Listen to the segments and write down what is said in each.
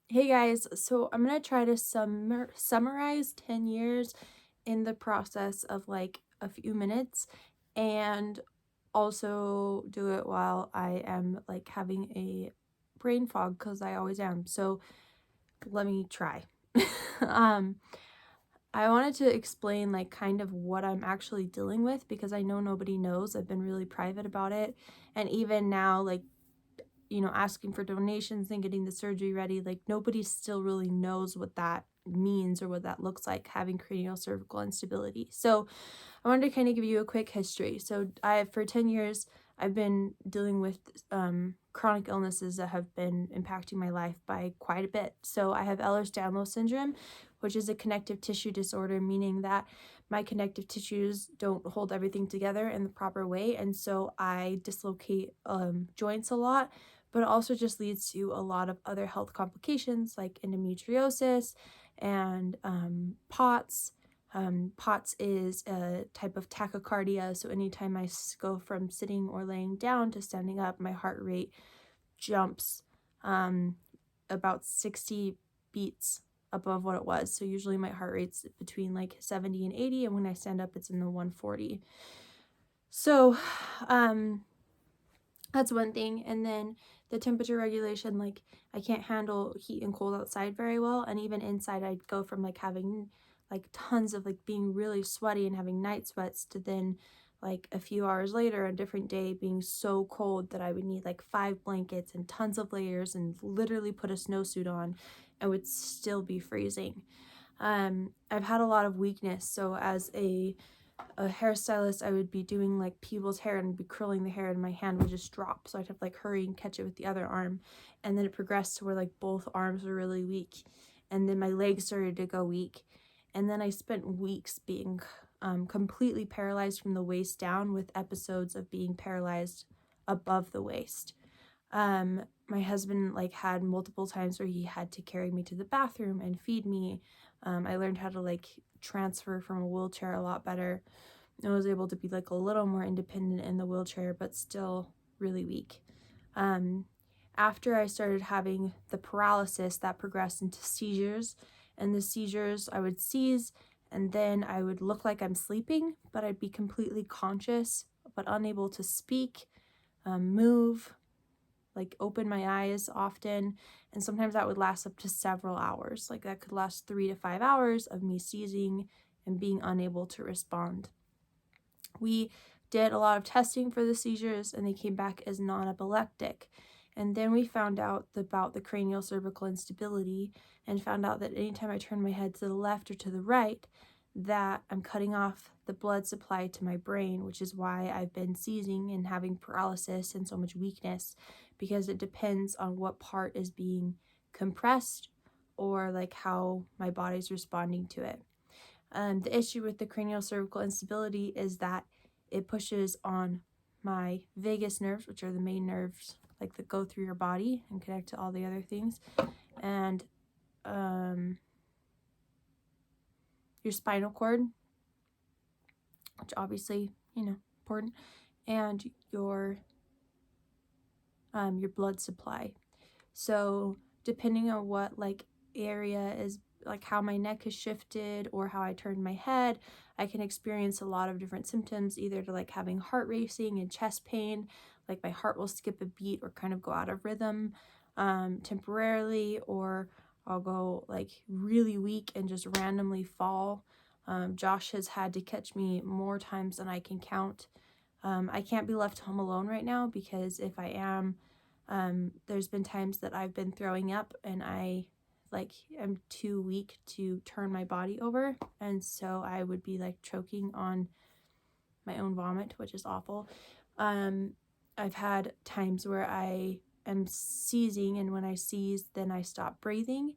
Hey guys, so I'm gonna try to summarize 10 years in the process of like a few minutes and also do it while I am like having a brain fog because I always am. So let me try. um, I wanted to explain like kind of what I'm actually dealing with because I know nobody knows. I've been really private about it. And even now, like asking for donations and getting the surgery ready, like nobody still really knows what that means or what that looks like, having cranial cervical instability. So I wanted to kind of give you a quick history. So for 10 years, I've been dealing with chronic illnesses that have been impacting my life by quite a bit. So I have Ehlers-Danlos Syndrome, which is a connective tissue disorder, meaning that my connective tissues don't hold everything together in the proper way. And so I dislocate joints a lot, but it also just leads to a lot of other health complications like endometriosis and POTS. POTS is a type of tachycardia, so anytime I go from sitting or laying down to standing up, my heart rate jumps about 60 beats above what it was. So usually my heart rate's between like 70 and 80, and when I stand up, it's in the 140. So that's one thing. And then the temperature regulation, like I can't handle heat and cold outside very well, and even inside I'd go from like having like tons of like being really sweaty and having night sweats to then like a few hours later, a different day, being so cold that I would need like 5 blankets and tons of layers and literally put a snowsuit on and would still be freezing. I've had a lot of weakness, so as a hairstylist, I would be doing like people's hair and be curling the hair and my hand would just drop, so I'd have to like hurry and catch it with the other arm. And then it progressed to where like both arms were really weak, and then my legs started to go weak, and then I spent weeks being completely paralyzed from the waist down, with episodes of being paralyzed above the waist. My husband like had multiple times where he had to carry me to the bathroom and feed me. I learned how to like transfer from a wheelchair a lot better. I was able to be like a little more independent in the wheelchair, but still really weak. Um, After I started having the paralysis, that progressed into seizures, and the seizures I would seize, and then I would look like I'm sleeping, but I'd be completely conscious but unable to speak, move, like open my eyes often, and sometimes that would last up to several hours. Like that could last 3 to 5 hours of me seizing and being unable to respond. We did a lot of testing for the seizures and they came back as non-epileptic. And then we found out about the cranial cervical instability and found out that anytime I turn my head to the left or to the right, that I'm cutting off the blood supply to my brain, which is why I've been seizing and having paralysis and so much weakness, because it depends on what part is being compressed or like how my body's responding to it. The issue with the cranial cervical instability is that it pushes on my vagus nerves, which are the main nerves like that go through your body and connect to all the other things, and your spinal cord, which obviously important, and your blood supply. So depending on what like area is, like how my neck is shifted or how I turn my head, I can experience a lot of different symptoms, either to like having heart racing and chest pain, like my heart will skip a beat or kind of go out of rhythm temporarily, or I'll go like really weak and just randomly fall. Josh has had to catch me more times than I can count. I can't be left home alone right now because if I am, there's been times that I've been throwing up and I like am too weak to turn my body over, and so I would be like choking on my own vomit, which is awful. I've had times where I am seizing, and when I seize, then I stop breathing,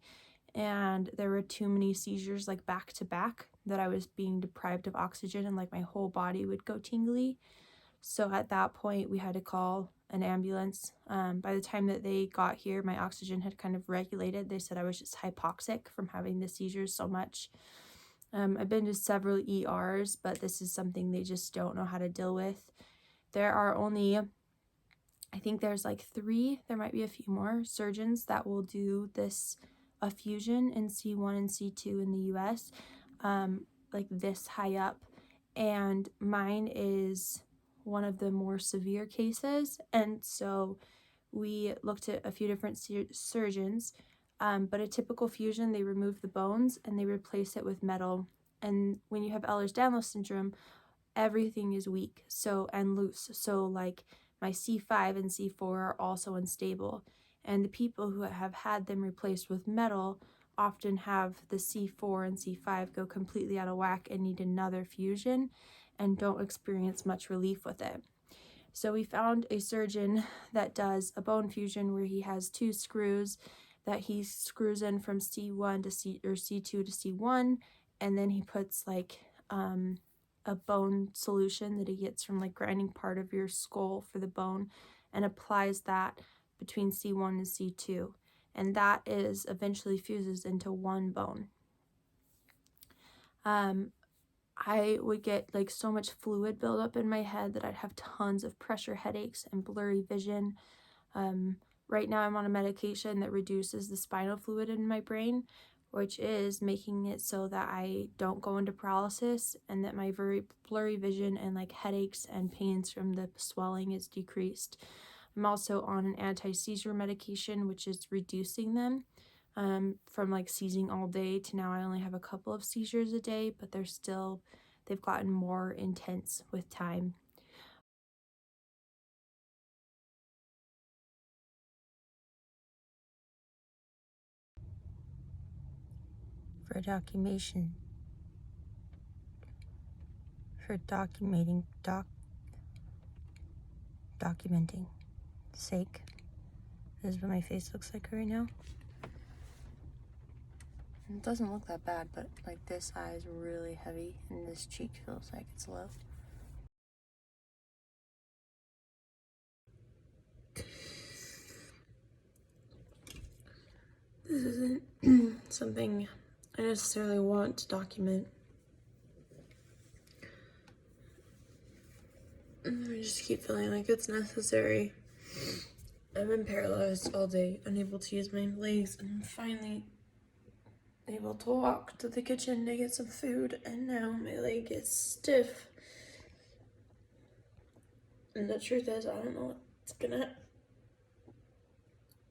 and there were too many seizures like back to back that I was being deprived of oxygen, and like my whole body would go tingly. So at that point, we had to call an ambulance. By the time that they got here, my oxygen had kind of regulated. They said I was just hypoxic from having the seizures so much. I've been to several ERs, but this is something they just don't know how to deal with. There are only, I think there's like 3, there might be a few more surgeons that will do this a fusion in C1 and C2 in the US, like this high up, and mine is one of the more severe cases. And so we looked at a few different surgeons, but a typical fusion, they remove the bones and they replace it with metal. And when you have Ehlers-Danlos syndrome, everything is weak and loose. So like my C5 and C4 are also unstable. And the people who have had them replaced with metal often have the C4 and C5 go completely out of whack and need another fusion and don't experience much relief with it. So we found a surgeon that does a bone fusion where he has 2 screws that he screws in from C1 to C2 to C1, and then he puts like a bone solution that he gets from like grinding part of your skull for the bone and applies that between C1 and C2, and that is eventually fuses into one bone. I would get like so much fluid buildup in my head that I'd have tons of pressure headaches and blurry vision. Right now I'm on a medication that reduces the spinal fluid in my brain, which is making it so that I don't go into paralysis and that my very blurry vision and like headaches and pains from the swelling is decreased. I'm also on an anti-seizure medication, which is reducing them. From like seizing all day to now I only have a couple of seizures a day, but they've gotten more intense with time. For documenting sake. This is what my face looks like right now. It doesn't look that bad, but like this eye is really heavy and this cheek feels like it's low. This isn't something I necessarily want to document. I just keep feeling like it's necessary. I've been paralyzed all day, unable to use my legs, and I'm finally able to walk to the kitchen to get some food, and now my leg is stiff. And the truth is, I don't know what's gonna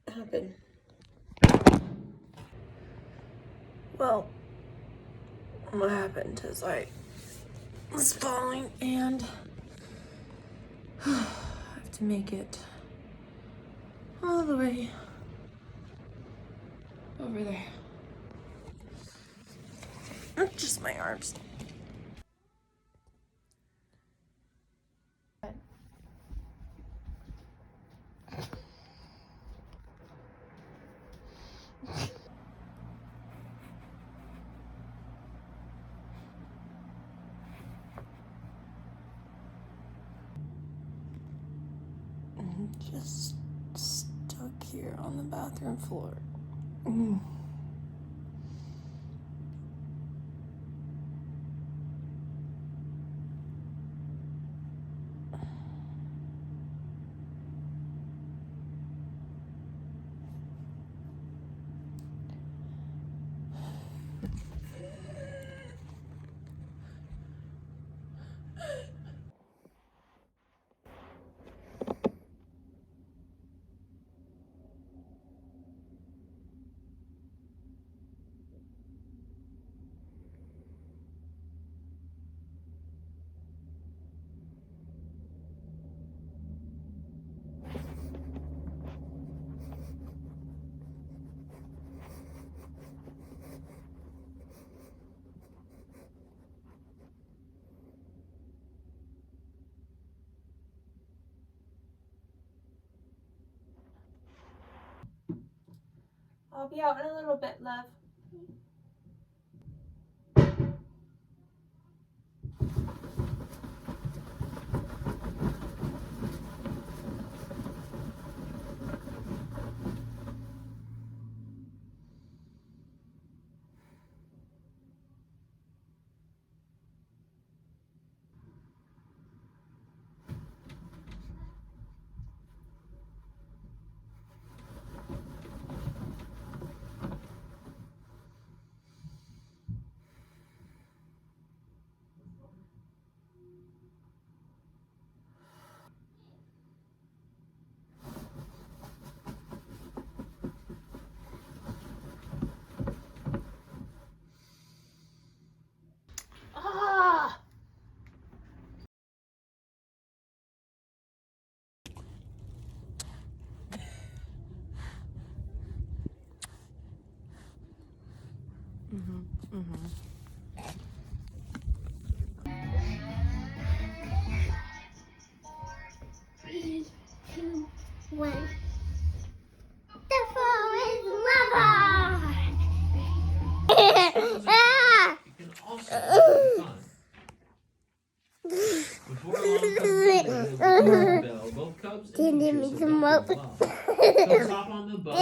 happen. Well, what happened is I was falling and I have to make it all the way over there. Just my arms. Just stuck here on the bathroom floor. I'll be out in a little bit, love. Three, two, one. The floor is lava. It can also be fun. Before long, bell, both cubs and teachers have done pretty well. So hop on the bus.